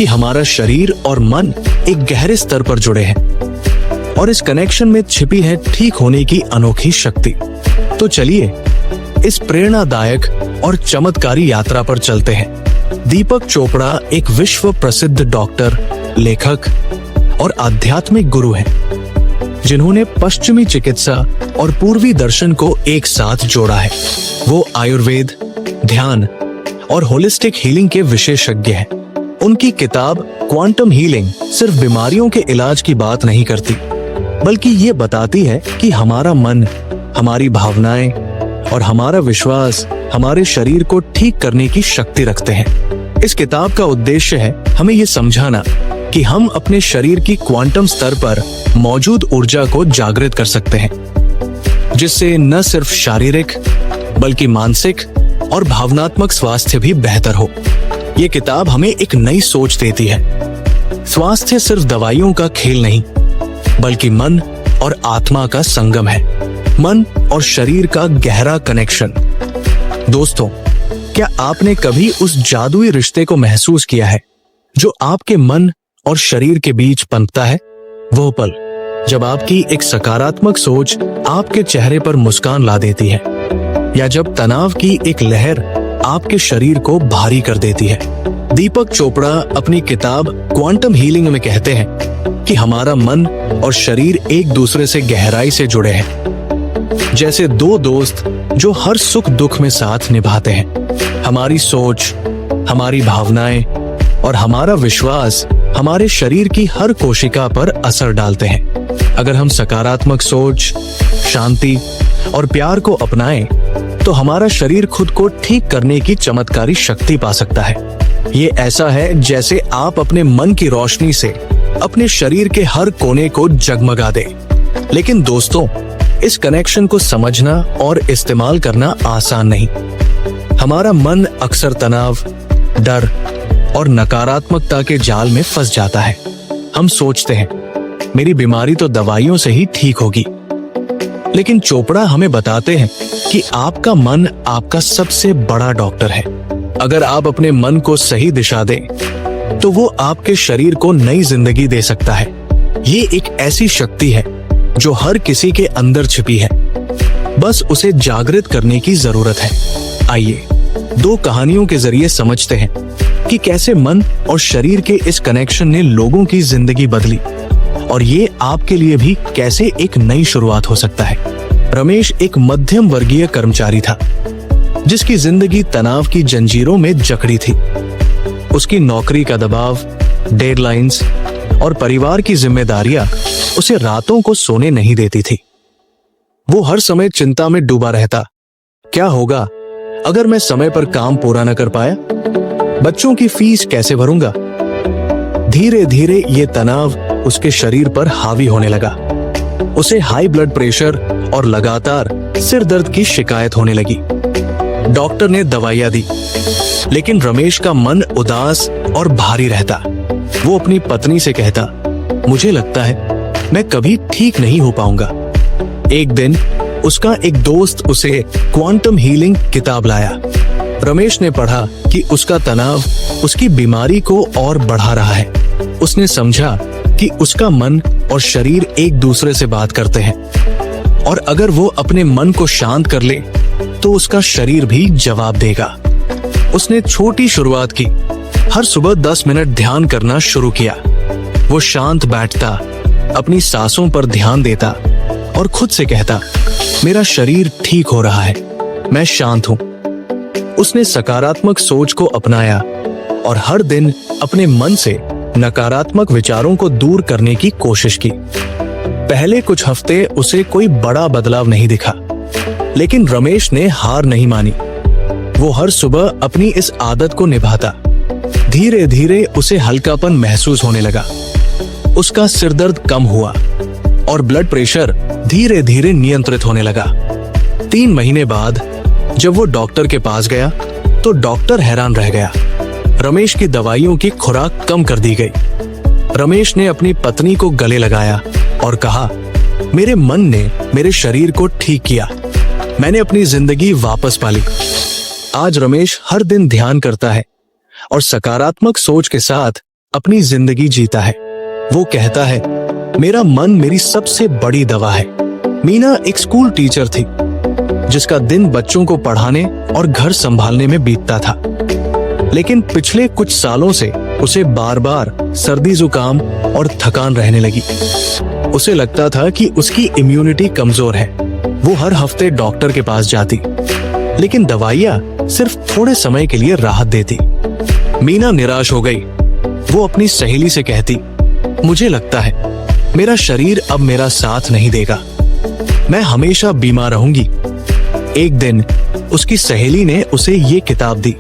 कि हमारा शरीर और मन एक गहरे स्तर पर जुड़े हैं और इस कनेक्शन में छिपी है ठीक होने की अनोखी शक्ति। तो चलिए इस प्रेरणादायक और चमत्कारी यात्रा पर चलते हैं। दीपक चोपड़ा एक विश्व प्रसिद्ध डॉक्टर, लेखक और आध्यात्मिक गुरु हैं, जिन्होंने पश्चिमी चिकित्सा और पूर्वी दर्शन को एक साथ जोड़ा है। वो आयुर्वेद, ध्यान और होलिस्टिक हीलिंग के विशेषज्ञ हैं। उनकी किताब क्वांटम हीलिंग सिर्फ बीमारियों के इलाज की बात नहीं करती, बल्कि ये बताती है कि हमारा मन, हमारी भावनाएं और हमारा विश्वास हमारे शरीर को ठीक करने की शक्ति रखते हैं। इस किताब का उद्देश्य है हमें ये समझाना कि हम अपने शरीर की क्वांटम स्तर पर मौजूद ऊर्जा को जागृत कर सकते हैं, जिससे न सिर्फ शारीरिक बल्कि मानसिक और भावनात्मक स्वास्थ्य भी बेहतर हो। ये किताब हमें एक नई सोच देती है। स्वास्थ्य सिर्फ दवाइयों का खेल नहीं, बल्कि मन और आत्मा का संगम है, मन और शरीर का गहरा कनेक्शन। दोस्तों, क्या आपने कभी उस जादुई रिश्ते को महसूस किया है जो आपके मन और शरीर के बीच पनपता है? वो पल जब आपकी एक सकारात्मक सोच आपके चेहरे पर मुस्कान ला देती है, या जब तनाव की एक लहर आपके शरीर को भारी कर देती है। दीपक चोपड़ा अपनी किताब क्वांटम हीलिंग में कहते हैं कि हमारा मन और शरीर एक दूसरे से गहराई से जुड़े हैं, जैसे दो दोस्त जो हर सुख दुख में साथ निभाते हैं। हमारी सोच, हमारी भावनाएं और हमारा विश्वास हमारे शरीर की हर कोशिका पर असर डालते हैं। अगर हम सकारात्मक सोच, शांति और प्यार को अपनाएं, तो हमारा शरीर खुद को ठीक करने की चमत्कारी शक्ति पा सकता है। ये ऐसा है जैसे आप अपने मन की रोशनी से अपने शरीर के हर कोने को जगमगा दें। लेकिन दोस्तों, इस कनेक्शन को समझना और इस्तेमाल करना आसान नहीं। हमारा मन अक्सर तनाव, डर और नकारात्मकता के जाल में फंस जाता है। हम सोचते हैं, मेरी बीमारी तो दवाइयों से ही ठीक होगी। लेकिन चोपड़ा हमें बताते हैं कि आपका मन आपका सबसे बड़ा डॉक्टर है। अगर आप अपने मन को सही दिशा दें, तो वो आपके शरीर को नई जिंदगी दे सकता है। ये एक ऐसी शक्ति है जो हर किसी के अंदर छिपी है, बस उसे जागृत करने की जरूरत है। आइए दो कहानियों के जरिए समझते हैं कि कैसे मन और शरीर के इस कनेक्शन ने लोगों की जिंदगी बदली, और ये आपके लिए भी कैसे एक नई शुरुआत हो सकता है। रमेश एक मध्यम वर्गीय कर्मचारी था, जिसकी जिंदगी तनाव की जंजीरों में जकड़ी थी। उसकी नौकरी का दबाव, डेडलाइंस और परिवार की जिम्मेदारियां उसे रातों को सोने नहीं देती थी। वो हर समय चिंता में डूबा रहता। क्या होगा अगर मैं समय पर काम पूरा न कर पाया? बच्चों की फीस कैसे भरूंगा? धीरे धीरे ये तनाव उसके शरीर पर हावी होने लगा। उसे हाई ब्लड प्रेशर और लगातार सिर दर्द की शिकायत होने लगी। डॉक्टर ने दवाइयां दी, लेकिन रमेश का मन उदास और भारी रहता। वो अपनी पत्नी से कहता, मुझे लगता है मैं कभी ठीक नहीं हो पाऊंगा। एक दिन उसका एक दोस्त उसे क्वांटम हीलिंग किताब लाया। रमेश ने पढ़ा कि उसका तनाव उसकी बीमारी को और बढ़ा रहा है। उसने समझा कि उसका मन और शरीर एक दूसरे से बात करते हैं, और अगर वो अपने मन को शांत कर ले, तो उसका शरीर भी जवाब देगा। उसने छोटी शुरुआत की। हर सुबह 10 मिनट ध्यान करना शुरू किया। वो शांत बैठता, अपनी सांसों पर ध्यान देता और खुद से कहता, मेरा शरीर ठीक हो रहा है, मैं शांत हूं। उसने सकारात्मक सोच को अपनाया और हर दिन अपने मन से नकारात्मक विचारों को दूर करने की कोशिश की। पहले कुछ हफ्ते उसे कोई बड़ा बदलाव नहीं दिखा, लेकिन रमेश ने हार नहीं मानी। वो हर सुबह अपनी इस आदत को निभाता। धीरे धीरे उसे हल्कापन महसूस होने लगा। उसका सिरदर्द कम हुआ और ब्लड प्रेशर धीरे धीरे नियंत्रित होने लगा। 3 महीने बाद जब वो डॉक्टर के पास गया, तो डॉक्टर हैरान रह गया। रमेश की दवाइयों की खुराक कम कर दी गई। रमेश ने अपनी पत्नी को गले लगाया और कहा, मेरे मन ने मेरे शरीर को ठीक किया, मैंने अपनी जिंदगी वापस पाली। आज रमेश हर दिन ध्यान करता है और सकारात्मक सोच के साथ अपनी जिंदगी जीता है। वो कहता है, मेरा मन मेरी सबसे बड़ी दवा है। मीना एक स्कूल टीचर थी जिसका दिन बच्चों को पढ़ाने और घर संभालने में बीतता था। लेकिन पिछले कुछ सालों से उसे बार बार सर्दी जुकाम और थकान रहने लगी। उसे लगता था कि उसकी इम्यूनिटी कमजोर है। वो हर हफ्ते डॉक्टर के पास जाती, लेकिन दवाइयां सिर्फ थोड़े समय के लिए राहत देती। मीना निराश हो गई। वो अपनी सहेली से कहती, मुझे लगता है मेरा शरीर अब मेरा साथ नहीं देगा, मैं हमेशा बीमार रहूंगी। एक दिन उसकी सहेली ने उसे ये किताब दी।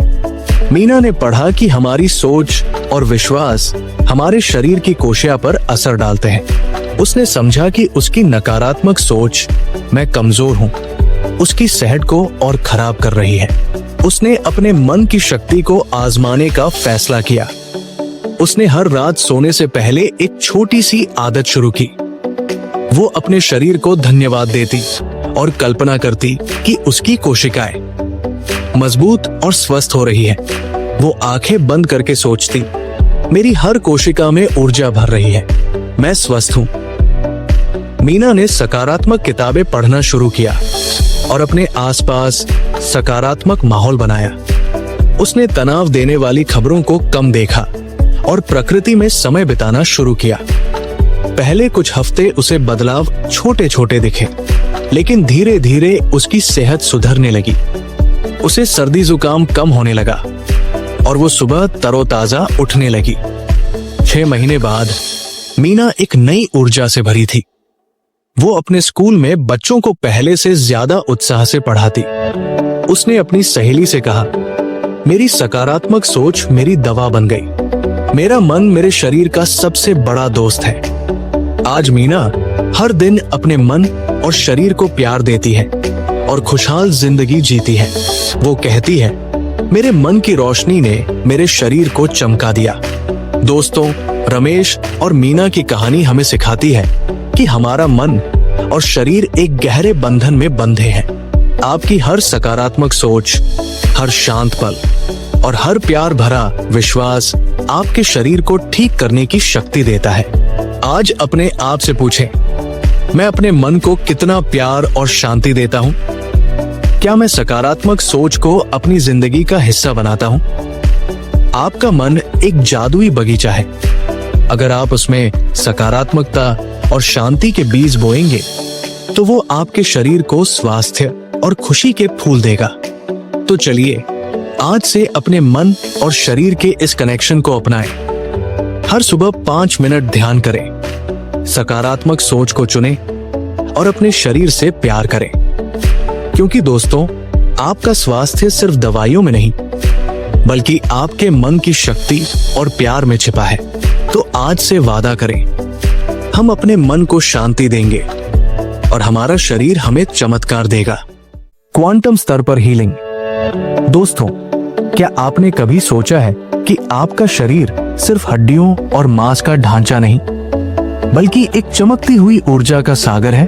मीना ने पढ़ा कि हमारी सोच और विश्वास हमारे शरीर की कोशिका पर असर डालते हैं। उसने समझा कि उसकी नकारात्मक सोच, मैं कमजोर हूँ, उसकी सेहत को और खराब कर रही है। उसने अपने मन की शक्ति को आजमाने का फैसला किया। उसने हर रात सोने से पहले एक छोटी सी आदत शुरू की। वो अपने शरीर को धन्यवाद देती और कल्पना करती कि उसकी कोशिकाएं मजबूत और स्वस्थ हो रही है। वो आंखें बंद करके सोचती, मेरी हर कोशिका में ऊर्जा भर रही है, मैं स्वस्थ हूँ। मीना ने सकारात्मक किताबें पढ़ना शुरू किया और अपने आसपास सकारात्मक माहौल बनाया। उसने तनाव देने वाली खबरों को कम देखा और प्रकृति में समय बिताना शुरू किया। पहले कुछ हफ्ते उसे बदलाव छोटे छोटे दिखे, लेकिन धीरे धीरे उसकी सेहत सुधरने लगी। उसे सर्दी जुकाम कम होने लगा और वो सुबह तरोताजा उठने लगी। 6 महीने बाद मीना एक नई ऊर्जा से भरी थी। वो अपने स्कूल में बच्चों को पहले से ज्यादा उत्साह से पढ़ाती। उसने अपनी सहेली से कहा, मेरी सकारात्मक सोच मेरी दवा बन गई। मेरा मन मेरे शरीर का सबसे बड़ा दोस्त है। आज मीना हर दिन अपने मन और शरीर को प्यार देती है और खुशहाल जिंदगी जीती है। वो कहती है, मेरे मन की रोशनी ने मेरे शरीर को चमका दिया। दोस्तों, रमेश और मीना की कहानी हमें सिखाती है कि हमारा मन और शरीर एक गहरे बंधन में बंधे हैं। आपकी हर सकारात्मक सोच, हर शांत पल और हर प्यार भरा विश्वास आपके शरीर को ठीक करने की शक्ति देता है। आज अपने आप से पूछें, मैं अपने मन को कितना प्यार और शांति देता हूँ? क्या मैं सकारात्मक सोच को अपनी जिंदगी का हिस्सा बनाता हूँ? आपका मन एक जादुई बगीचा है। अगर आप उसमें सकारात्मकता और शांति के बीज बोएंगे, तो वो आपके शरीर को स्वास्थ्य और खुशी के फूल देगा। तो चलिए आज से अपने मन और शरीर के इस कनेक्शन को अपनाएं। हर सुबह 5 मिनट ध्यान करें, सकारात्मक सोच को चुनें और अपने शरीर से प्यार करें। क्योंकि दोस्तों, आपका स्वास्थ्य सिर्फ दवाइयों में नहीं, बल्कि आपके मन की शक्ति और प्यार में छिपा है। तो आज से वादा करें, हम अपने मन को शांति देंगे और हमारा शरीर हमें चमत्कार देगा। क्वांटम स्तर पर हीलिंग। दोस्तों, क्या आपने कभी सोचा है कि आपका शरीर सिर्फ हड्डियों और मांस का ढांचा नहीं, बल्कि एक चमकती हुई ऊर्जा का सागर है?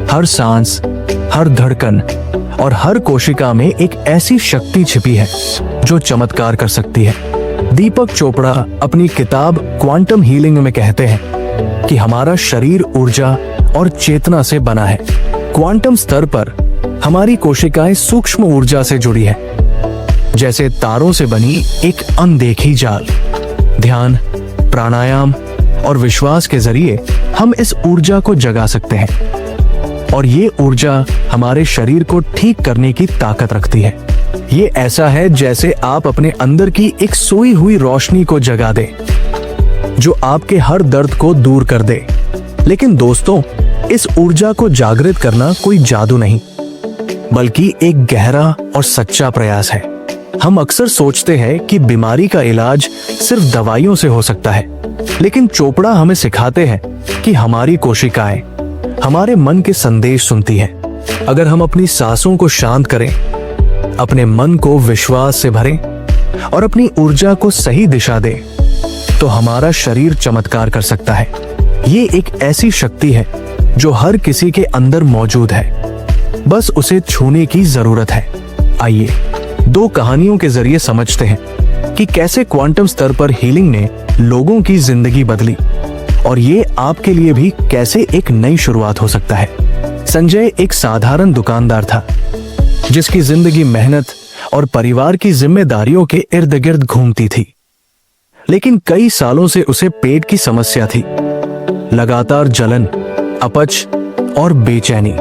हर सांस, हर धड़कन और हर कोशिका में एक ऐसी शक्ति छिपी है जो चमत्कार कर सकती है। दीपक चोपड़ा अपनी किताब क्वांटम हीलिंग में कहते हैं कि हमारा शरीर ऊर्जा और चेतना से बना है। क्वांटम स्तर पर हमारी कोशिकाएं सूक्ष्म ऊर्जा से जुड़ी है, जैसे तारों से बनी एक अनदेखी जाल। ध्यान, प्राणायाम और विश्वास के जरिए हम इस ऊर्जा को जगा सकते हैं और ये ऊर्जा हमारे शरीर को ठीक करने की ताकत रखती है। ये ऐसा है जैसे आप अपने अंदर की एक सोई हुई रोशनी को जगा दें, जो आपके हर दर्द को दूर कर दे। लेकिन दोस्तों, इस ऊर्जा को जागृत करना कोई जादू नहीं, बल्कि एक गहरा और सच्चा प्रयास है। हम अक्सर सोचते हैं कि बीमारी का इलाज सिर्फ दवाइयों से हो सकता है, लेकिन चोपड़ा हमें सिखाते हैं कि हमारी कोशिकाएं हमारे मन के संदेश सुनती हैं। अगर हम अपनी सांसों को शांत करें, अपने मन को विश्वास से भरें और अपनी ऊर्जा को सही दिशा दें, तो हमारा शरीर चमत्कार कर सकता है। ये एक ऐसी शक्ति है जो हर किसी के अंदर मौजूद है, बस उसे छूने की जरूरत है। आइए 2 कहानियों के जरिए समझते हैं कि कैसे क्वांटम स्तर पर हीलिंग ने लोगों की जिंदगी बदली और ये आपके लिए भी कैसे एक नई शुरुआत हो सकता है। संजय एक साधारण दुकानदार था जिसकी जिंदगी मेहनत और परिवार की जिम्मेदारियों के इर्द गिर्द घूमती थी। लेकिन कई सालों से उसे पेट की समस्या थी, लगातार जलन, अपच और बेचैनी।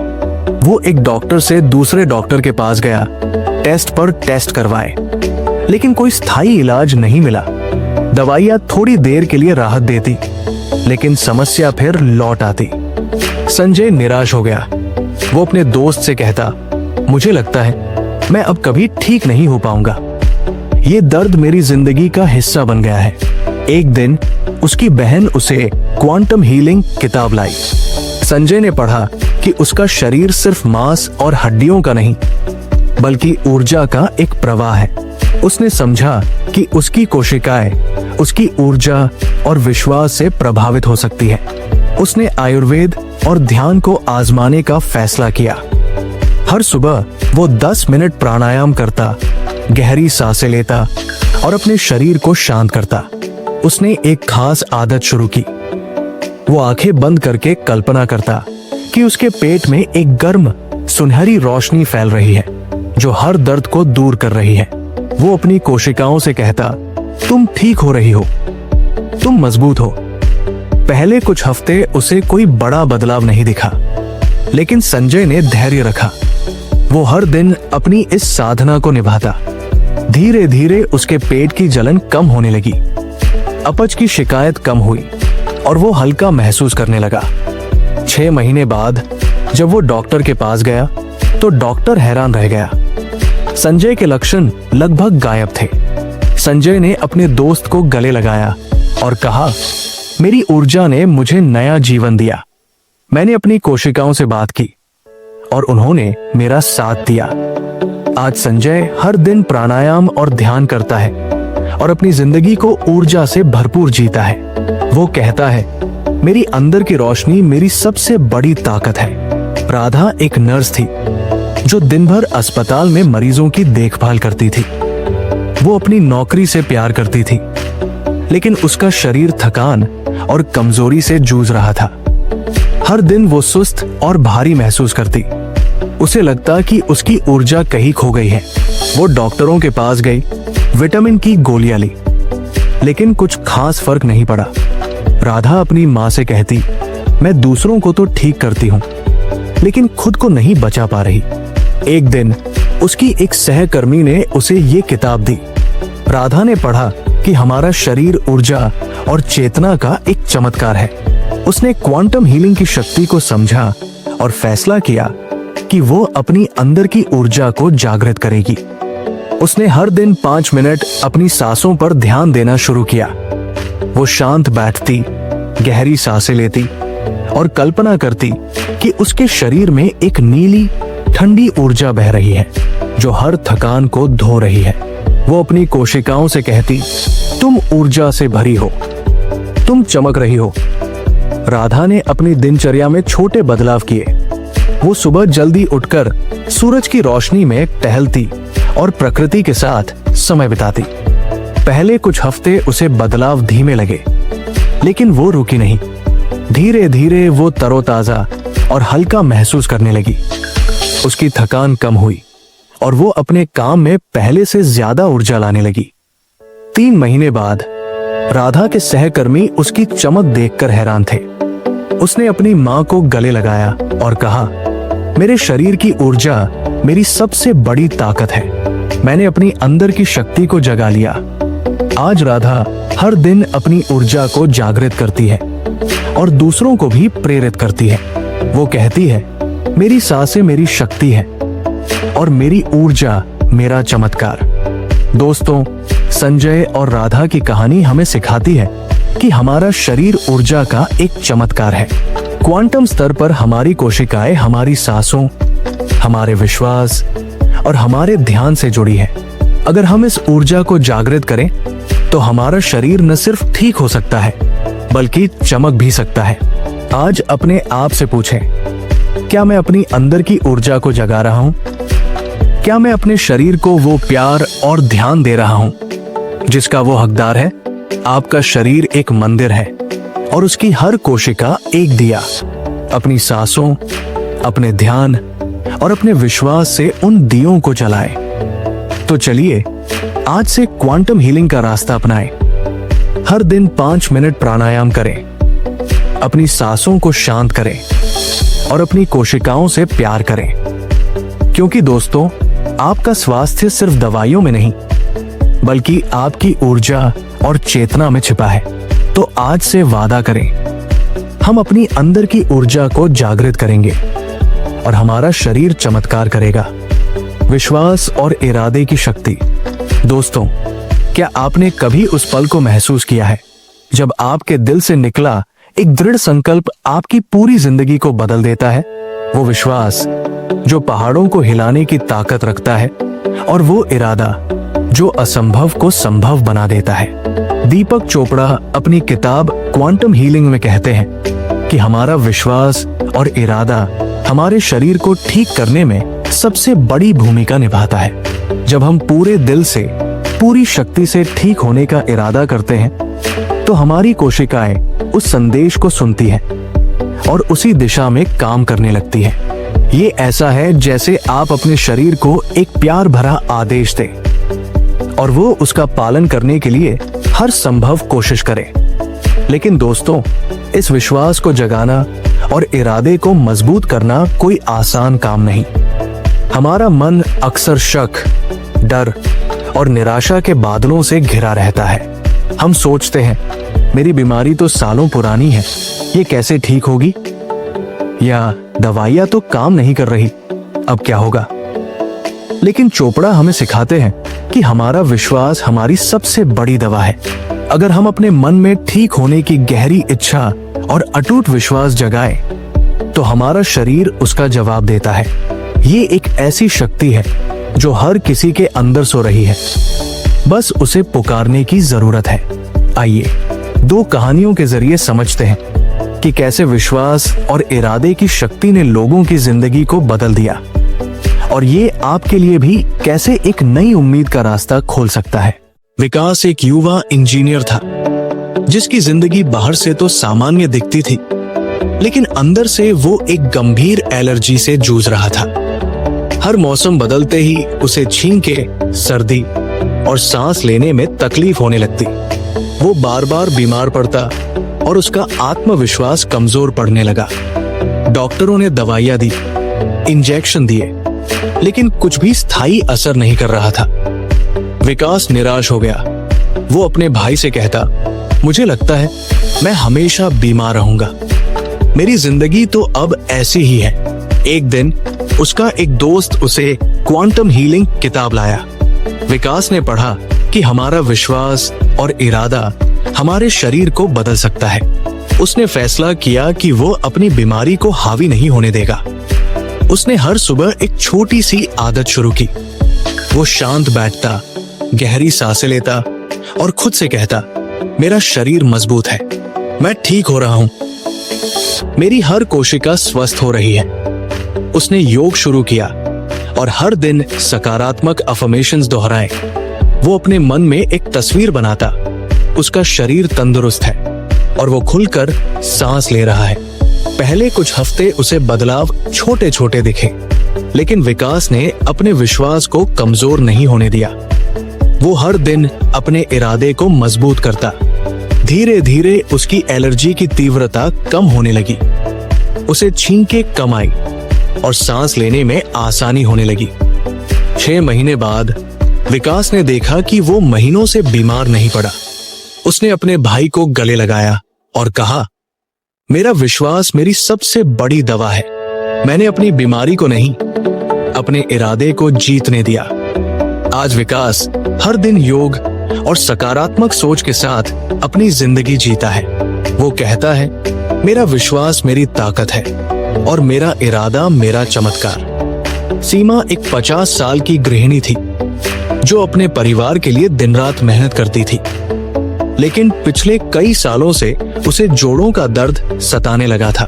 वो एक डॉक्टर से दूसरे डॉक्टर के पास गया, टेस्ट पर टेस्ट करवाए, लेकिन कोई स्थायी इलाज नहीं मिला। दवाइयां थोड़ी देर के लिए राहत देती, लेकिन समस्या फिर लौट आती। संजय निराश हो गया। वो अपने दोस्त से कहता, मुझे लगता है मैं अब कभी ठीक नहीं हो पाऊंगा। ये दर्द मेरी जिंदगी का हिस्सा बन गया है। एक दिन उसकी बहन उसे क्वांटम हीलिंग किताब लाई। संजय ने पढ़ा कि उसका शरीर सिर्फ मांस और हड्डियों का नहीं, बल्कि ऊर्जा का एक प्रवाह है। उसने समझा कि उसकी कोशिकाएं उसकी ऊर्जा और विश्वास से प्रभावित हो सकती है। उसने आयुर्वेद और ध्यान को आजमाने का फैसला किया। हर सुबह वो 10 मिनट प्राणायाम करता, गहरी सांसें लेता और अपने शरीर को शांत करता। उसने एक खास आदत शुरू की। वो आंखें बंद करके कल्पना करता कि उसके पेट में एक गर्म सुनहरी रोशनी फैल रही है जो हर दर्द को दूर कर रही है। वो अपनी कोशिकाओं से कहता, तुम ठीक हो रही हो, तुम मजबूत हो। पहले कुछ हफ्ते उसे कोई बड़ा बदलाव नहीं दिखा, लेकिन संजय ने धैर्य रखा। वो हर दिन अपनी इस साधना को निभाता। धीरे धीरे उसके पेट की जलन कम होने लगी, अपच की शिकायत कम हुई और वो हल्का महसूस करने लगा। 6 महीने बाद जब वो डॉक्टर के पास गया तो डॉक्टर हैरान रह गया। संजय के लक्षण लगभग गायब थे। संजय ने अपने दोस्त को गले लगाया और कहा, मेरी ऊर्जा ने मुझे नया जीवन दिया। मैंने अपनी कोशिकाओं से बात की और उन्होंने मेरा साथ दिया। आज संजय हर दिन प्राणायाम और ध्यान करता है और अपनी जिंदगी को ऊर्जा से भरपूर जीता है। वो कहता है, मेरी अंदर की रोशनी मेरी सबसे बड़ी ताकत है। राधा एक नर्स थी जो दिन भर अस्पताल में मरीजों की देखभाल करती थी। वो अपनी नौकरी से प्यार करती थी, लेकिन उसका शरीर थकान और कमजोरी से जूझ रहा था। हर दिन वो सुस्त और भारी महसूस करती। उसे लगता कि उसकी ऊर्जा कहीं खो गई है। वो डॉक्टरों के पास गई, विटामिन की गोलियां ली, लेकिन कुछ खास फर्क नहीं पड़ा। राधा अपनी माँ से कहती, मैं दूसरों को तो ठीक करती हूँ, लेकिन खुद को नहीं बचा पा रही। एक दिन उसकी एक सहकर्मी ने उसे ये किताब दी। राधा ने पढ़ा कि हमारा शरीर ऊर्जा और चेतना का एक चमत्कार है। उसने क्वांटम हीलिंग की शक्ति को समझा और फैसला किया कि वो अपनी अंदर की ऊर्जा को जागृत करेगी। उसने हर दिन 5 मिनट अपनी सांसों पर ध्यान देना शुरू किया। वो शांत बैठती, गहरी सांसें लेती और कल्पना करती कि उसके शरीर में एक नीली ठंडी ऊर्जा बह रही है जो हर थकान को धो रही है। वो अपनी कोशिकाओं से कहती, तुम ऊर्जा से भरी हो, तुम चमक रही हो। राधा ने अपनी दिनचर्या में छोटे बदलाव किए। वो सुबह जल्दी उठकर सूरज की रोशनी में टहलती और प्रकृति के साथ समय बिताती। पहले कुछ हफ्ते उसे बदलाव धीमे लगे, लेकिन वो रुकी नहीं। धीरे धीरे वो तरोताजा और हल्का महसूस करने लगी। उसकी थकान कम हुई और वो अपने काम में पहले से ज्यादा ऊर्जा लाने लगी। 3 महीने बाद राधा के सहकर्मी उसकी चमक देखकर हैरान थे। उसने अपनी माँ को गले लगाया और कहा, मेरे शरीर की ऊर्जा मेरी सबसे बड़ी ताकत है। मैंने अपनी अंदर की शक्ति को जगा लिया। आज राधा हर दिन अपनी ऊर्जा को जागृत करती है और दूसरों को भी प्रेरित करती है। वो कहती है, मेरी सांसें मेरी शक्ति है और मेरी ऊर्जा मेरा चमत्कार। दोस्तों, संजय और राधा की कहानी हमें सिखाती है कि हमारा शरीर ऊर्जा का एक चमत्कार है। क्वांटम स्तर पर हमारी कोशिकाएं हमारी सांसों, हमारे विश्वास और हमारे ध्यान से जुड़ी है। अगर हम इस ऊर्जा को जागृत करें तो हमारा शरीर न सिर्फ ठीक हो सकता है बल्कि चमक भी सकता है। आज अपने आप से पूछें, क्या मैं अपनी अंदर की ऊर्जा को जगा रहा हूं? क्या मैं अपने शरीर को वो प्यार और ध्यान दे रहा हूं जिसका वो हकदार है। आपका शरीर एक मंदिर है और उसकी हर कोशिका एक दिया। अपनी सांसों, अपने ध्यान और अपने विश्वास से उन दियों को जलाएं। तो चलिए आज से क्वांटम हीलिंग का रास्ता अपनाएं। हर दिन 5 मिनट प्राणायाम करें, अपनी सांसों को शांत करें और अपनी कोशिकाओं से प्यार करें। क्योंकि दोस्तों, आपका स्वास्थ्य सिर्फ दवाइयों में नहीं बल्कि आपकी ऊर्जा और चेतना में छिपा है। तो आज से वादा करें, हम अपनी अंदर की ऊर्जा को जागृत करेंगे और हमारा शरीर चमत्कार करेगा। विश्वास और इरादे की शक्ति। दोस्तों, क्या आपने कभी उस पल को महसूस किया है जब आपके दिल से निकला एक दृढ़ संकल्प आपकी पूरी जिंदगी को बदल देता है? वो विश्वास जो पहाड़ों को हिलाने की ताकत रखता है और वो इरादा जो असंभव को संभव बना देता है। दीपक चोपड़ा अपनी किताब क्वांटम हीलिंग में कहते हैं कि हमारा विश्वास और इरादा हमारे शरीर को ठीक करने में सबसे बड़ी भूमिका निभाता है। जब हम पूरे दिल से, पूरी शक्ति से ठीक होने का इरादा करते हैं तो हमारी कोशिकाएं उस संदेश को सुनती हैं और उसी दिशा में काम करने लगती हैं। ये ऐसा है जैसे आप अपने शरीर को एक प्यार भरा आदेश दें और वो उसका पालन करने के लिए हर संभव कोशिश करे। लेकिन दोस्तों, इस विश्वास को जगाना और इरादे को मजबूत करना कोई आसान काम नहीं। हमारा मन अक्सर शक, डर और निराशा के बादलों से घिरा रहता है। हम सोचते हैं, मेरी बीमारी तो सालों पुरानी है, ये कैसे ठीक होगी? या दवाइयां तो काम नहीं कर रही, अब क्या होगा? लेकिन चोपड़ा हमें सिखाते हैं कि हमारा विश्वास हमारी सबसे बड़ी दवा है। अगर हम अपने मन में ठीक होने की गहरी इच्छा और अटूट विश्वास जगाएं, तो हमारा शरीर उसका जवाब देता है। ये एक ऐसी शक्ति है जो हर किसी के अंदर सो रही है, बस उसे पुकारने की जरूरत है। आइए 2 कहानियों के जरिए समझते हैं कि कैसे विश्वास और इरादे की शक्ति ने लोगों की जिंदगी को बदल दिया और ये आपके लिए भी कैसे एक नई उम्मीद का रास्ता खोल सकता है। विकास एक युवा इंजीनियर था जिसकी जिंदगी बाहर से तो सामान्य दिखती थी, लेकिन अंदर से वो एक गंभीर एलर्जी से जूझ रहा था। हर मौसम बदलते ही उसे छींके, सर्दी और सांस लेने में तकलीफ होने लगती। वो बार बार बीमार पड़ता और उसका आत्मविश्वास कमजोर पड़ने लगा। डॉक्टरों ने दवाइयां दी, इंजेक्शन दिए, लेकिन कुछ भी स्थायी असर नहीं कर रहा था। विकास निराश हो गया। वो अपने भाई से कहता, मुझे लगता है मैं हमेशा बीमार रहूंगा, मेरी जिंदगी तो अब ऐसी ही है। एक दिन उसका एक दोस्त उसे क्वांटम हीलिंग किताब लाया। विकास ने पढ़ा कि हमारा विश्वास और इरादा हमारे शरीर को बदल सकता है। उसने फैसला किया कि वो अपनी बीमारी को हावी नहीं होने देगा। उसने हर सुबह एक छोटी सी आदत शुरू की। वो शांत बैठता, गहरी सांसें लेता और खुद से कहता, मेरा शरीर मजबूत है, मैं ठीक हो रहा हूं, मेरी हर कोशिका स्वस्थ हो रही है। उसने योग शुरू किया और हर दिन सकारात्मक अफर्मेशंस दोहराए। वो अपने मन में एक तस्वीर बनाता, उसका शरीर तंदुरुस्त है और वो खुलकर सांस ले रहा है। पहले कुछ हफ्ते उसे बदलाव छोटे छोटे दिखे, लेकिन विकास ने अपने विश्वास को कमजोर नहीं होने दिया। वो हर दिन अपने इरादे को मजबूत करता। धीरे धीरे उसकी एलर्जी की तीव्रता कम होने लगी। उसे छींकें कम आई और सांस लेने में आसानी होने लगी। 6 महीने बाद विकास ने देखा कि वो महीनों से बीमार नहीं पड़ा। उसने अपने भाई को गले लगाया और कहा, मेरा विश्वास मेरी सबसे बड़ी दवा है। मैंने अपनी बीमारी को नहीं, अपने इरादे को जीतने दिया। आज विकास हर दिन योग और सकारात्मक सोच के साथ अपनी जिंदगी जीता है। वो कहता है, मेरा विश्वास मेरी ताकत है और मेरा इरादा मेरा चमत्कार। सीमा एक 50 साल की गृहिणी थी जो अपने परिवार के लिए दिन रात मेहनत करती थी, लेकिन पिछले कई सालों से उसे जोड़ों का दर्द सताने लगा था।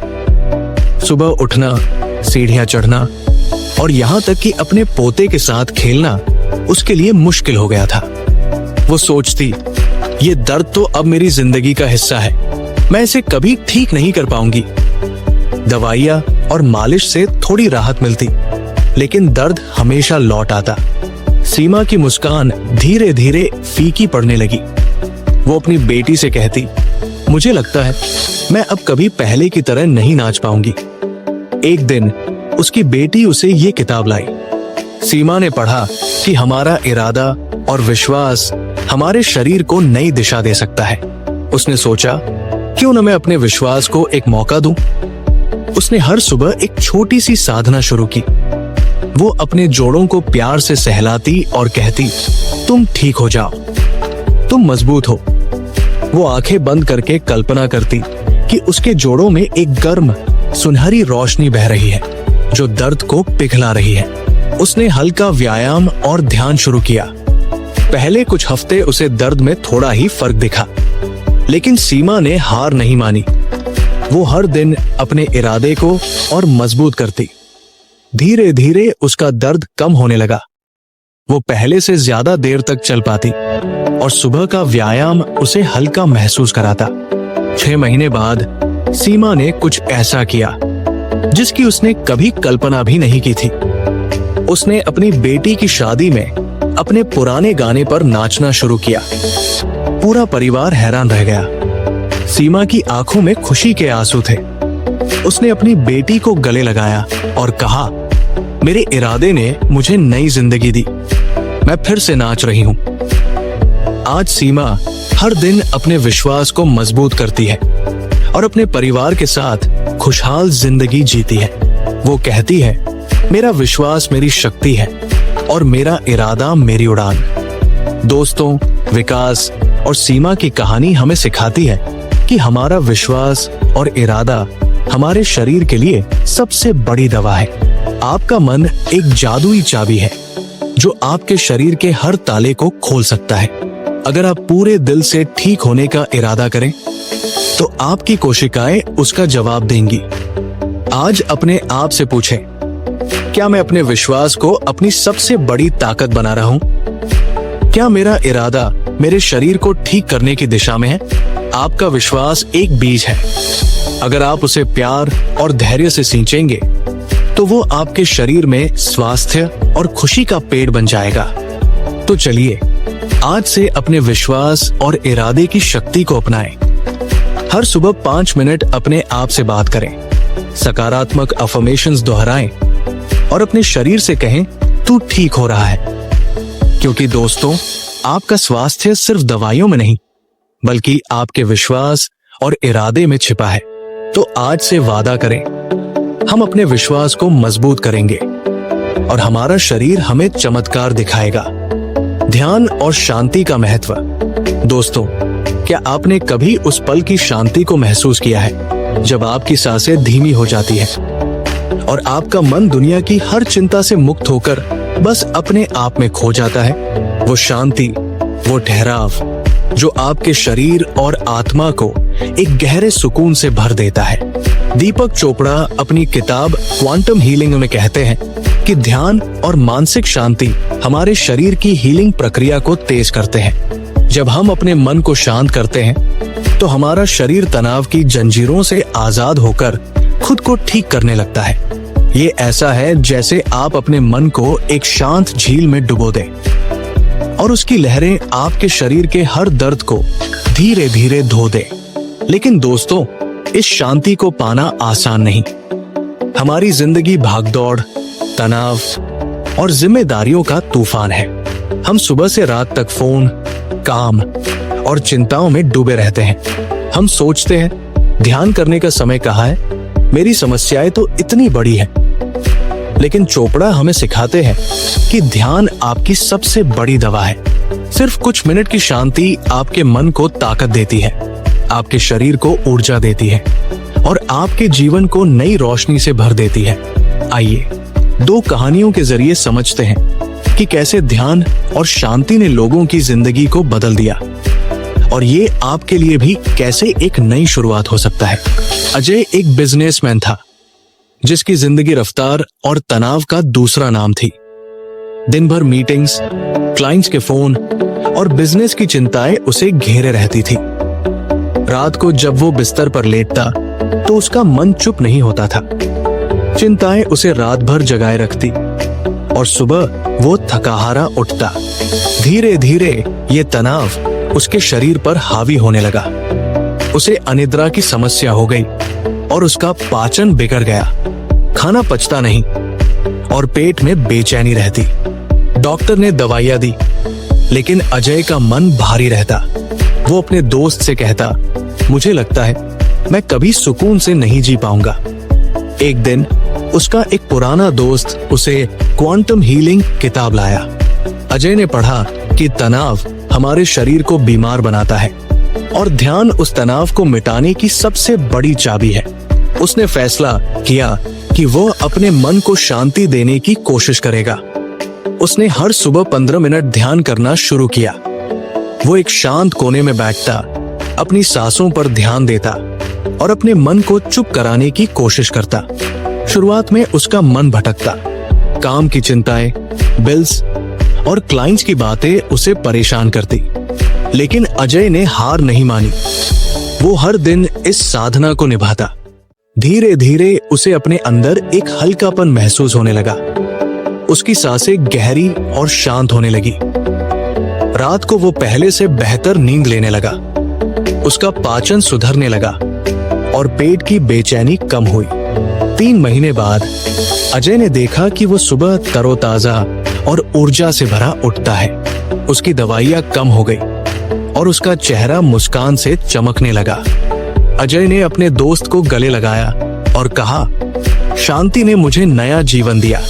सुबह उठना, सीढ़ियां चढ़ना और यहाँ तक कि अपने पोते के साथ खेलना उसके लिए मुश्किल हो गया था। वो सोचती, ये दर्द तो अब मेरी जिंदगी का हिस्सा है, मैं इसे कभी ठीक नहीं कर पाऊंगी। दवाइयां और मालिश से थोड़ी राहत मिलती, लेकिन दर्द हमेशा लौट आता। सीमा की मुस्कान धीरे धीरे फीकी पड़ने लगी। वो अपनी बेटी से कहती, मुझे लगता है मैं अब कभी पहले की तरह नहीं नाच पाऊंगी। एक दिन उसकी बेटी उसे ये किताब लाई। सीमा ने पढ़ा कि हमारा इरादा और विश्वास हमारे शरीर को नई दिशा दे सकता है। उसने सोचा, क्यों न मैं अपने विश्वास को एक मौका दूं। उसने हर सुबह एक छोटी सी साधना शुरू की। वो अपने जोड़ों को प्यार से सहलाती और कहती, तुम ठीक हो जाओ, तुम मजबूत हो। वो आंखें बंद करके कल्पना करती कि उसके जोड़ों में एक गर्म सुनहरी रोशनी बह रही है जो दर्द को पिघला रही है। उसने हल्का व्यायाम और ध्यान शुरू किया। पहले कुछ हफ्ते उसे दर्द में थोड़ा ही फर्क दिखा, लेकिन सीमा ने हार नहीं मानी। वो हर दिन अपने इरादे को और मजबूत करती। धीरे धीरे उसका दर्द कम होने लगा। वो पहले से ज्यादा देर तक चल पाती और सुबह का व्यायाम उसे हल्का महसूस कराता। 6 महीने बाद सीमा ने कुछ ऐसा किया जिसकी उसने कभी कल्पना भी नहीं की थी। उसने अपनी बेटी की शादी में अपने पुराने गाने पर नाचना शुरू किया। पूरा परिवार हैरान रह गया। सीमा की आंखों में खुशी के आंसू थे। उसने अपनी बेटी को गले लगाया और कहा, मेरे इरादे ने मुझे नई जिंदगी दी, मैं फिर से नाच रही हूं। आज सीमा हर दिन अपने विश्वास को मजबूत करती है और अपने परिवार के साथ खुशहाल जिंदगी जीती है। वो कहती है, मेरा विश्वास मेरी शक्ति है और मेरा इरादा मेरी उड़ान। दोस्तों, विकास और सीमा की कहानी हमें सिखाती है कि हमारा विश्वास और इरादा हमारे शरीर के लिए सबसे बड़ी दवा है। आपका मन एक जादुई चाबी है जो आपके शरीर के हर ताले को खोल सकता है। अगर आप पूरे दिल से ठीक होने का इरादा करें तो आपकी कोशिकाएं उसका जवाब देंगी। आज अपने आप से पूछें, क्या मैं अपने विश्वास को अपनी सबसे बड़ी ताकत बना रहा हूं? क्या मेरा इरादा मेरे शरीर को ठीक करने की दिशा में है? आपका विश्वास एक बीज है। अगर आप उसे प्यार और धैर्य से सींचेंगे तो वो आपके शरीर में स्वास्थ्य और खुशी का पेड़ बन जाएगा। तो चलिए आज से अपने विश्वास और इरादे की शक्ति को अपनाएं। हर सुबह 5 मिनट अपने आप से बात करें, सकारात्मक अफर्मेशंस दोहराएं और अपने शरीर से कहें, तू ठीक हो रहा है। क्योंकि दोस्तों, आपका स्वास्थ्य सिर्फ दवाइयों में नहीं बल्कि आपके विश्वास और इरादे में छिपा है। तो आज से वादा करें, हम अपने विश्वास को मजबूत करेंगे और हमारा शरीर हमें चमत्कार दिखाएगा। ध्यान और शांति का महत्व। दोस्तों, क्या आपने कभी उस पल की शांति को महसूस किया है जब आपकी सांसें धीमी हो जाती है और आपका मन दुनिया की हर चिंता से मुक्त होकर बस अपने आप में खो जाता है? वो शांति, वो ठहराव जो आपके शरीर और आत्मा को एक गहरे सुकून से भर देता है। दीपक चोपड़ा अपनी किताब क्वांटम हीलिंग में कहते हैं कि ध्यान और मानसिक शांति हमारे शरीर की हीलिंग प्रक्रिया को तेज करते हैं। जब हम अपने मन को शांत करते हैं तो हमारा शरीर तनाव की जंजीरों से आजाद होकर खुद को ठीक करने लगता है। ये ऐसा है जैसे आप अपने मन को एक शांत झील में डुबो दें और उसकी लहरें आपके शरीर के हर दर्द को धीरे धीरे धो दें। लेकिन दोस्तों, इस शांति को पाना आसान नहीं। हमारी जिंदगी भागदौड़, तनाव और जिम्मेदारियों का तूफान है। हम सुबह से रात तक फोन, काम और चिंताओं में डूबे रहते हैं। हम सोचते हैं, ध्यान करने का समय कहाँ है? मेरी समस्याएं तो इतनी बड़ी है। लेकिन चोपड़ा हमें सिखाते हैं कि ध्यान आपकी सबसे बड़ी दवा है। सिर्फ कुछ मिनट की शांति आपके मन को ताकत देती है, आपके शरीर को ऊर्जा देती है और आपके जीवन को नई रोशनी से भर देती है। आइए 2 कहानियों के जरिए समझते हैं कि कैसे ध्यान और शांति ने लोगों की जिंदगी को बदल दिया और ये आपके लिए भी कैसे एक नई शुरुआत हो सकता है। अजय एक बिजनेसमैन था जिसकी जिंदगी रफ्तार और तनाव का दूसरा नाम थी। दिन भर मीटिंग्स, क्लाइंट्स के फोन और बिजनेस की चिंताएं उसे घेरे रहती थी। रात को जब वो बिस्तर पर लेटता तो उसका मन चुप नहीं होता था। चिंताएं उसे रात भर जगाए रखती और सुबह वो थकाहारा उठता। धीरे धीरे ये तनाव उसके शरीर पर हावी होने लगा। उसे अनिद्रा की समस्या हो गई और उसका पाचन बिगड़ गया। खाना पचता नहीं और पेट में बेचैनी रहती। डॉक्टर ने दवाइयां दी, लेकिन अजय का मन भारी रहता। वो अपने दोस्त से कहता, मुझे लगता है मैं कभी सुकून से नहीं जी पाऊंगा। एक दिन उसका एक पुराना दोस्त उसे क्वांटम हीलिंग किताब लाया। अजय ने पढ़ा कि तनाव हमारे शरीर को बीमार बनाता है और ध्यान उस तनाव को मिटाने की सबसे बड़ी चाबी है। उसने फैसला किया कि वो अपने मन को शांति देने की कोशिश करेगा। उसने हर सुबह 15 मिनट ध्यान करना शुरू किया। वो एक शांत कोने में बैठता, अपनी सांसों पर ध्यान देता और अपने मन को चुप कराने की कोशिश करता। शुरुआत में उसका मन भटकता। काम की चिंताएं, बिल्स और क्लाइंट्स की बातें उसे परेशान करती, लेकिन अजय ने हार नहीं मानी। वो हर दिन इस साधना को निभाता। धीरे धीरे उसे अपने अंदर एक हल्कापन महसूस होने लगा। उसकी सांसें गहरी और शांत होने लगी। रात को वो पहले से बेहतर नींद लेने लगा। उसका पाचन सुधरने लगा और पेट की बेचैनी कम हुई। 3 महीने बाद अजय ने देखा कि वो सुबह तरोताजा और ऊर्जा से भरा उठता है। उसकी दवाइयां कम हो गई और उसका चेहरा मुस्कान से चमकने लगा। अजय ने अपने दोस्त को गले लगाया और कहा, शांति ने मुझे नया जीवन दिया।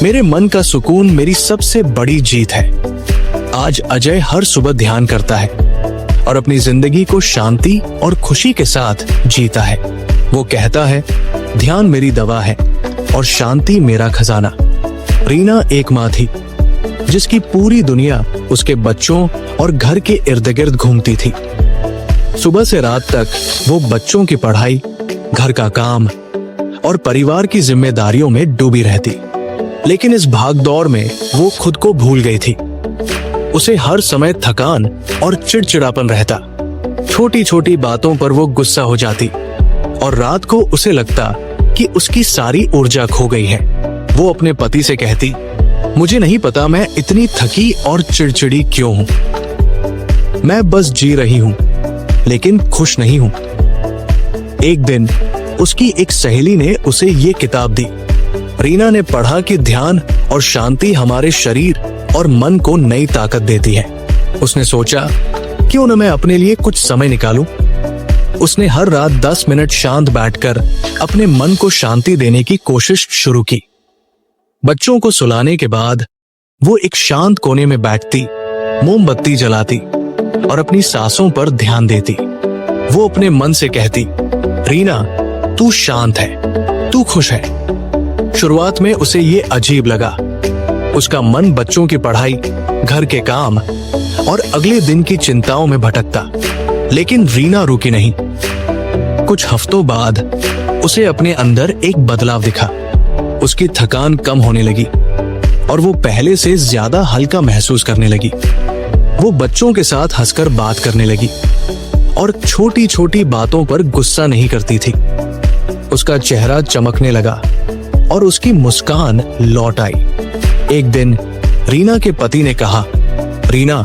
मेरे मन का सुकून मेरी सबसे बड़ी जीत है। आज अजय हर सुबह ध्यान करता है और अपनी जिंदगी को शांति और खुशी के साथ जीता है। वो कहता है, ध्यान मेरी दवा है और शांति मेरा खजाना। रीना एक माँ थी जिसकी पूरी दुनिया उसके बच्चों और घर के इर्द गिर्द घूमती थी। सुबह से रात तक वो बच्चों की पढ़ाई, घर का काम और परिवार की जिम्मेदारियों में डूबी रहती। लेकिन इस भागदौड़ में वो खुद को भूल गई थी। उसे हर समय थकान और चिड़चिड़ापन रहता। छोटी छोटी बातों पर वो गुस्सा हो जाती और रात को उसे लगता कि उसकी सारी ऊर्जा खो गई है। वो अपने पति से कहती, मुझे नहीं पता मैं इतनी थकी और चिड़चिड़ी क्यों हूं। मैं बस जी रही हूं, लेकिन खुश नहीं हूं। एक दिन उसकी एक सहेली ने उसे ये किताब दी। रीना ने पढ़ा कि ध्यान और शांति हमारे शरीर और मन को नई ताकत देती है। उसने सोचा, क्यों न मैं अपने लिए कुछ समय निकालूं। उसने हर रात 10 मिनट शांत बैठकर अपने मन को शांति देने की कोशिश शुरू की। बच्चों को सुलाने के बाद वो एक शांत कोने में बैठती, मोमबत्ती जलाती और अपनी सांसों पर ध्यान देती। वो अपने मन से कहती, रीना तू शांत है, तू खुश है। शुरुआत में उसे ये अजीब लगा। उसका मन बच्चों की पढ़ाई, घर के काम और अगले दिन की चिंताओं में भटकता, लेकिन रीना रुकी नहीं। कुछ हफ्तों बाद उसे अपने अंदर एक बदलाव दिखा। उसकी थकान कम होने लगी और वो पहले से ज्यादा हल्का महसूस करने लगी। वो बच्चों के साथ हंसकर बात करने लगी और छोटी छोटी बातों पर गुस्सा नहीं करती थी। उसका चेहरा चमकने लगा और उसकी मुस्कान लौट आई। एक दिन रीना के पति ने कहा, रीना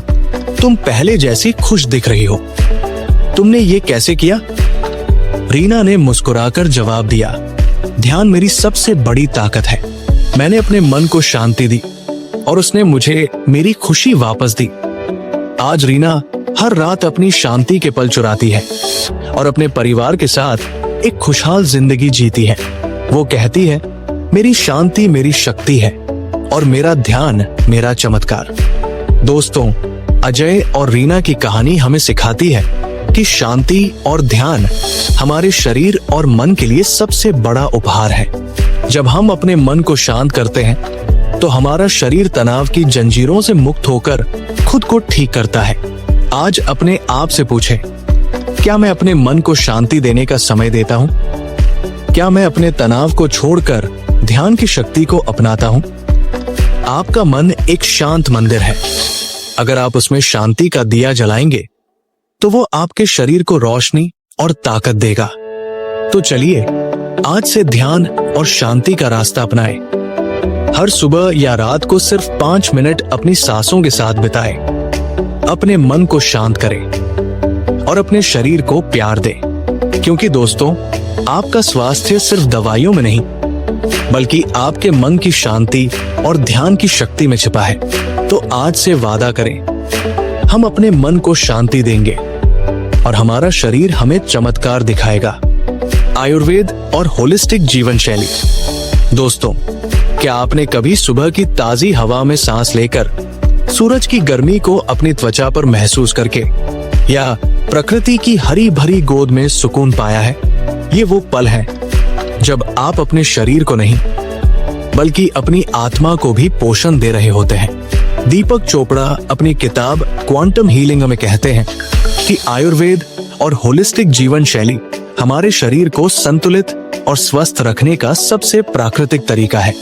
तुम पहले जैसी खुश दिख रही हो, तुमने ये कैसे किया? रीना ने मुस्कुराकर जवाब दिया, ध्यान मेरी सबसे बड़ी ताकत है। मैंने अपने मन को शांति दी और उसने मुझे मेरी खुशी वापस दी। आज रीना हर रात अपनी शांति के पल चुराती है और अपने परिवार के साथ एक खुशहाल जिंदगी जीती है। वो कहती है, मेरी शांति मेरी शक्ति है और मेरा ध्यान मेरा चमत्कार। दोस्तों, अजय और रीना की कहानी हमें सिखाती है कि शांति और ध्यान हमारे शरीर और मन के लिए सबसे बड़ा उपहार है। जब हम अपने मन को शांत करते हैं तो हमारा शरीर तनाव की जंजीरों से मुक्त होकर खुद को ठीक करता है। आज अपने आप से पूछें, क्या मैं अपने मन को शांति देने का समय देता हूँ? क्या मैं अपने तनाव को छोड़कर ध्यान की शक्ति को अपनाता हूँ? आपका मन एक शांत मंदिर है। अगर आप उसमें शांति का दिया जलाएंगे तो वो आपके शरीर को रोशनी और ताकत देगा। तो चलिए आज से ध्यान और शांति का रास्ता अपनाएं। हर सुबह या रात को सिर्फ 5 मिनट अपनी सांसों के साथ बिताएं। अपने मन को शांत करें और अपने शरीर को प्यार दें, क्योंकि दोस्तों आपका स्वास्थ्य सिर्फ दवाइयों में नहीं बल्कि आपके मन की शांति और ध्यान की शक्ति में छिपा है। तो आज से वादा करें, हम अपने मन को शांति देंगे और हमारा शरीर हमें चमत्कार दिखाएगा। आयुर्वेद और होलिस्टिक जीवन शैली। दोस्तों, क्या आपने कभी सुबह की ताजी हवा में सांस लेकर, सूरज की गर्मी को अपनी त्वचा पर महसूस करके या प्रकृति की हरी भरी गोद में सुकून पाया है? ये वो पल है जब आप अपने शरीर को नहीं बल्कि अपनी आत्मा को भी पोषण दे रहे होते हैं। दीपक चोपड़ा अपनी किताब क्वांटम हीलिंग में कहते हैं कि आयुर्वेद और होलिस्टिक जीवन शैली हमारे शरीर को संतुलित और स्वस्थ रखने का सबसे प्राकृतिक तरीका है।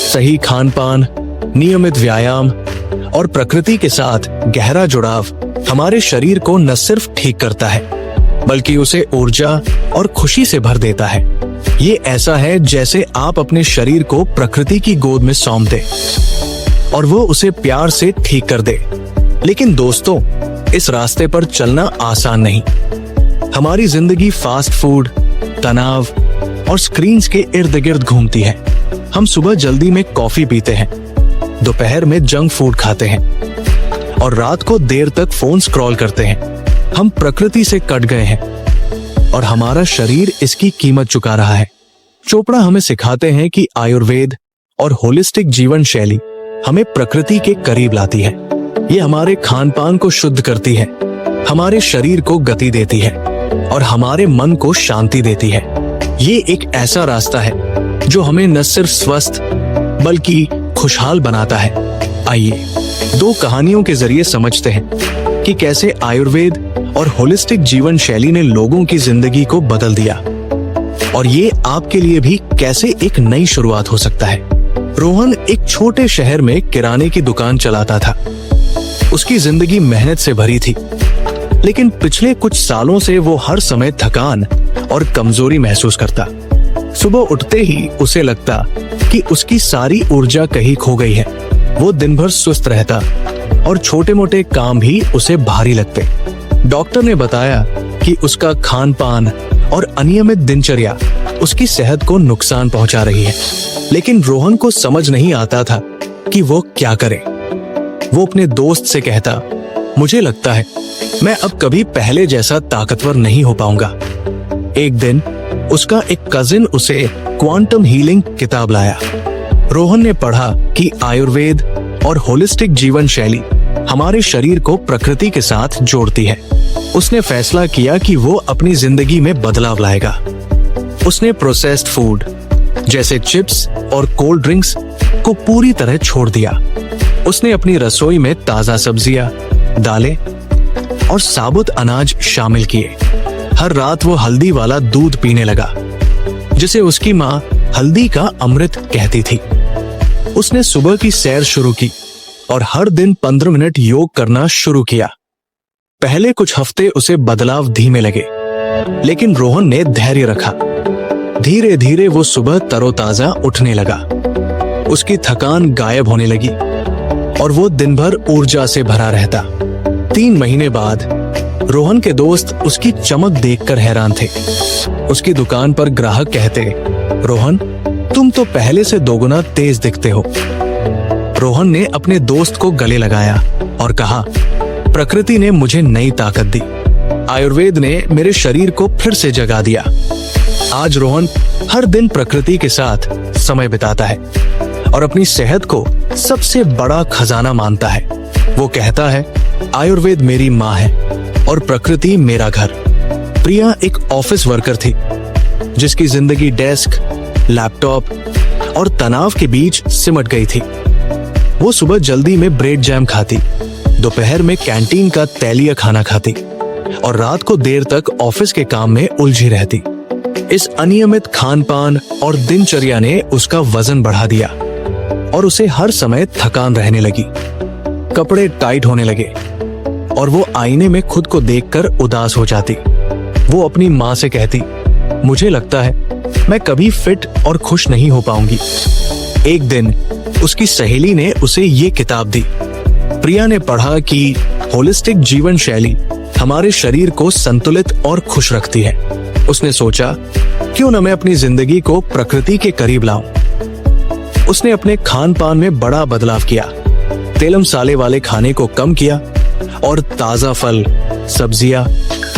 सही खान पान, नियमित व्यायाम और प्रकृति के साथ गहरा जुड़ाव हमारे शरीर को न सिर्फ ठीक करता है बल्कि उसे ऊर्जा और खुशी से भर देता है। ये ऐसा है जैसे आप अपने शरीर को प्रकृति की गोद में सौंप दे और वो उसे प्यार से ठीक कर दे। लेकिन दोस्तों, इस रास्ते पर चलना आसान नहीं। हमारी जिंदगी फास्ट फूड, तनाव और स्क्रीन्स के इर्द गिर्द घूमती है। हम सुबह जल्दी में कॉफी पीते हैं, दोपहर में जंक फूड खाते हैं और रात को देर तक फोन स्क्रॉल करते हैं। हम प्रकृति से कट गए हैं और हमारा शरीर इसकी कीमत चुका रहा है। चोपड़ा हमें सिखाते हैं कि आयुर्वेद और होलिस्टिक जीवन शैली हमें प्रकृति के करीब लाती है। ये हमारे खान पान को शुद्ध करती है, हमारे शरीर को गति देती है और हमारे मन को शांति देती है। ये एक ऐसा रास्ता है जो हमें न सिर्फ स्वस्थ बल्कि खुशहाल बनाता है। आइए 2 कहानियों के जरिए समझते हैं कि कैसे आयुर्वेद और होलिस्टिक जीवन शैली ने लोगों की जिंदगी को बदल दिया और ये आपके लिए भी कैसे एक नई शुरुआत हो सकता है। रोहन एक छोटे शहर में किराने की दुकान चलाता था। उसकी जिंदगी मेहनत से भरी थी, लेकिन पिछले कुछ सालों से वो हर समय थकान और कमजोरी महसूस करता। सुबह उठते ही उसे लगता कि उसकी सारी ऊर्जा कहीं खो गई है। वो दिन भर सुस्त रहता और छोटे मोटे काम भी उसे भारी लगते। डॉक्टर ने बताया कि उसका खान पान और अनियमित दिनचर्या उसकी सेहत को नुकसान पहुंचा रही है। लेकिन रोहन को समझ नहीं आता था कि वो क्या करे। वो अपने दोस्त से कहता, मुझे लगता है मैं अब कभी पहले जैसा ताकतवर नहीं हो पाऊंगा। एक दिन उसका एक कजिन उसे क्वांटम हीलिंग किताब लाया। रोहन ने पढ़ा कि आयुर्वेद और होलिस्टिक जीवन शैली हमारे शरीर को प्रकृति के साथ जोड़ती है। उसने फैसला किया कि वो अपनी जिंदगी में बदलाव लाएगा। उसने प्रोसेस्ड फूड जैसे चिप्स और कोल्ड ड्रिंक्स को पूरी तरह छोड़ दिया। उसने अपनी रसोई में ताजा सब्जियां, दालें और साबुत अनाज शामिल किए। हर रात वो हल्दी वाला दूध पीने लगा, जिसे उसकी माँ हल्दी का अमृत कहती थी। उसने सुबह की सैर शुरू की और हर दिन 15 मिनट योग करना शुरू किया। पहले कुछ हफ्ते उसे बदलाव धीमे लगे, लेकिन रोहन ने धैर्य रखा। धीरे धीरे वो सुबह तरोताजा उठने लगा। उसकी थकान गायब होने लगी और वो दिन भर ऊर्जा से भरा रहता। 3 महीने बाद रोहन के दोस्त उसकी चमक देखकर हैरान थे। उसकी दुकान पर ग्राहक कहते, रोहन, तुम तो पहले से 2 गुना तेज दिखते हो। रोहन ने अपने दोस्त को गले लगाया और कहा, प्रकृति ने मुझे नई ताकत दी। आयुर्वेद ने मेरे शरीर को फिर से जगा दिया। आज रोहन हर दिन प्रकृति के साथ समय बिताता है और अपनी सेहत को सबसे बड़ा खजाना मानता है। वो कहता है, आयुर्वेद मेरी माँ है और प्रकृति मेरा घर। प्रिया एक ऑफिस वर्कर थी जिसकी जिंदगी डेस्क, लैपटॉप और तनाव के बीच सिमट गई थी। वो सुबह जल्दी में ब्रेड जैम खाती, दोपहर में कैंटीन का तैलिया खाना खाती और रात को देर तक ऑफिस के काम में उलझी रहती। इस अनियमित खान पान और दिनचर्या ने उसका वजन बढ़ा दिया। और उसे हर समय थकान रहने लगी। कपड़े टाइट होने लगे और वो आईने में खुद को देखकर उदास हो जाती। वो अपनी माँ से कहती, मुझे लगता है मैं कभी फिट और खुश नहीं हो पाऊंगी। एक दिन उसकी सहेली ने उसे ये किताब दी। प्रिया ने पढ़ा कि होलिस्टिक जीवन शैली हमारे शरीर को संतुलित और खुश रखती है। उसने सोचा, क्यों न मैं अपनी जिंदगी को प्रकृति के करीब लाऊं। उसने अपने खान पान में बड़ा बदलाव किया, तेल मसाले वाले खाने को कम किया और ताजा फल, सब्जियां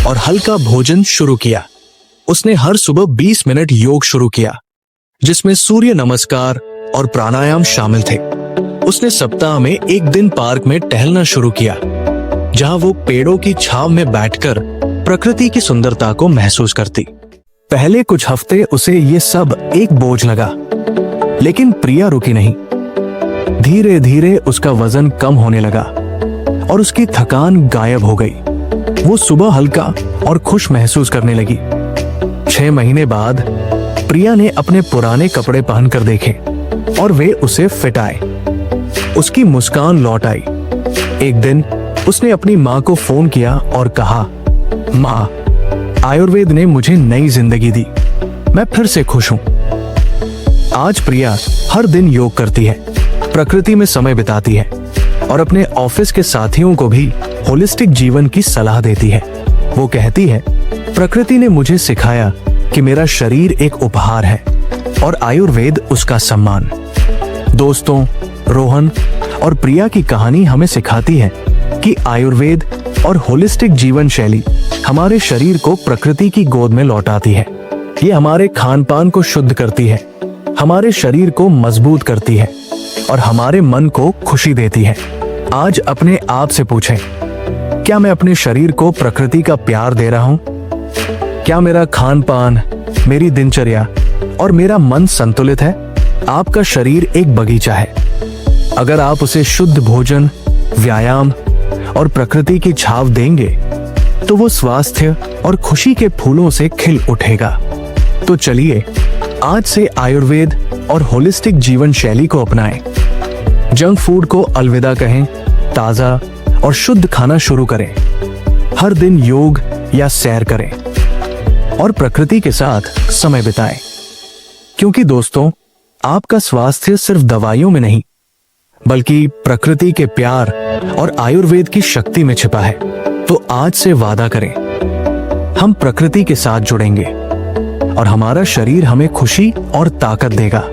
और हल्का भोजन शुरू किया। उसने हर सुबह 20 मिनट योग शुरू किया, जिसमें सूर्य नमस्कार और प्राणायाम शामिल थे। उसने सप्ताह में एक दिन पार्क में टहलना शुरू किया, जहां वो पेड़ों की छांव में बैठकर प्रकृति की सुंदरता को महसूस करती। पहले कुछ हफ्ते उसे ये सब एक बोझ लगा, लेकिन प्रिया रुकी नहीं। धीरे धीरे उसका वजन कम होने लगा और उसकी थकान गायब हो गई। वो सुबह हल्का और खुश महसूस करने लगी। 6 महीने बाद प्रिया ने अपने पुराने कपड़े पहनकर देखे और वे उसे फिट आए। उसकी मुस्कान लौट आई। एक दिन उसने अपनी माँ को फोन किया और कहा, माँ, आयुर्वेद ने मुझे नई जिंदगी दी, मैं फिर से खुश हूं। आज प्रिया हर दिन योग करती है, प्रकृति में समय बिताती है और अपने ऑफिस के साथियों को भी होलिस्टिक जीवन की सलाह देती है। वो कहती है, प्रकृति ने मुझे सिखाया कि मेरा शरीर एक उपहार है और आयुर्वेद उसका सम्मान। दोस्तों, रोहन और प्रिया की कहानी हमें सिखाती है कि आयुर्वेद और होलिस्टिक जीवन शैली हमारे शरीर को प्रकृति की गोद में लौटाती है। ये हमारे खान पान को शुद्ध करती है, हमारे शरीर को मजबूत करती है और हमारे मन को खुशी देती है। आज अपने आप से पूछें, क्या मैं अपने शरीर को प्रकृति का प्यार दे रहा हूं? क्या मेरा खान पान, मेरी दिनचर्या और मेरा मन संतुलित है? आपका शरीर एक बगीचा है। अगर आप उसे शुद्ध भोजन, व्यायाम और प्रकृति की छाव देंगे तो वो स्वास्थ्य और खुशी के फूलों से खिल उठेगा। तो चलिए आज से आयुर्वेद और होलिस्टिक जीवन शैली को अपनाएं। जंक फूड को अलविदा कहें, ताजा और शुद्ध खाना शुरू करें। हर दिन योग या सैर करें और प्रकृति के साथ समय बिताएं। क्योंकि दोस्तों, आपका स्वास्थ्य सिर्फ दवाइयों में नहीं, बल्कि प्रकृति के प्यार और आयुर्वेद की शक्ति में छिपा है। तो आज से वादा करें, हम प्रकृति के साथ जुड़ेंगे और हमारा शरीर हमें खुशी और ताकत देगा।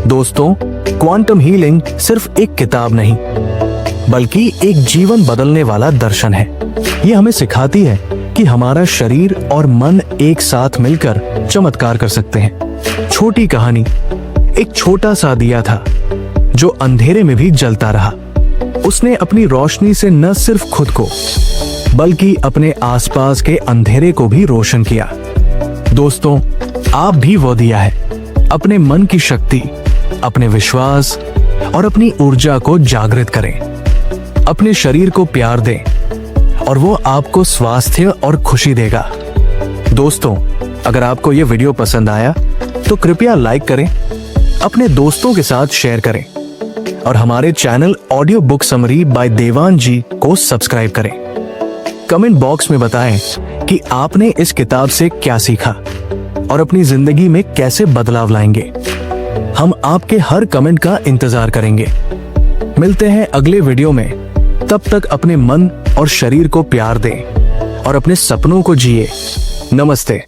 दोस्तों, क्वांटम हीलिंग सिर्फ एक किताब नहीं, बल्कि एक जीवन बदलने वाला दर्शन है। ये हमें सिखाती है कि हमारा शरीर और मन एक साथ मिलकर चमत्कार कर सकते हैं। छोटी कहानी, एक छोटा सा दिया था जो अंधेरे में भी जलता रहा। उसने अपनी रोशनी से न सिर्फ खुद को, बल्कि अपने आसपास के अंधेरे को भी रोशन किया। दोस्तों, आप भी वो दिया है। अपने मन की शक्ति, अपने विश्वास और अपनी ऊर्जा को जागृत करें। अपने शरीर को प्यार दें और वो आपको स्वास्थ्य और खुशी देगा। दोस्तों, अगर आपको ये वीडियो पसंद आया तो कृपया लाइक करें, अपने दोस्तों के साथ शेयर करें और हमारे channel audio book summary by Dewan ji को सब्सक्राइब करें। कमेंट बॉक्स में बताएं कि आपने इस किताब से क्या सीखा और अपनी जिंदगी में कैसे बदलाव लाएंगे। हम आपके हर कमेंट का इंतजार करेंगे। मिलते हैं अगले वीडियो में। तब तक अपने मन और शरीर को प्यार दें और अपने सपनों को जिए। नमस्ते।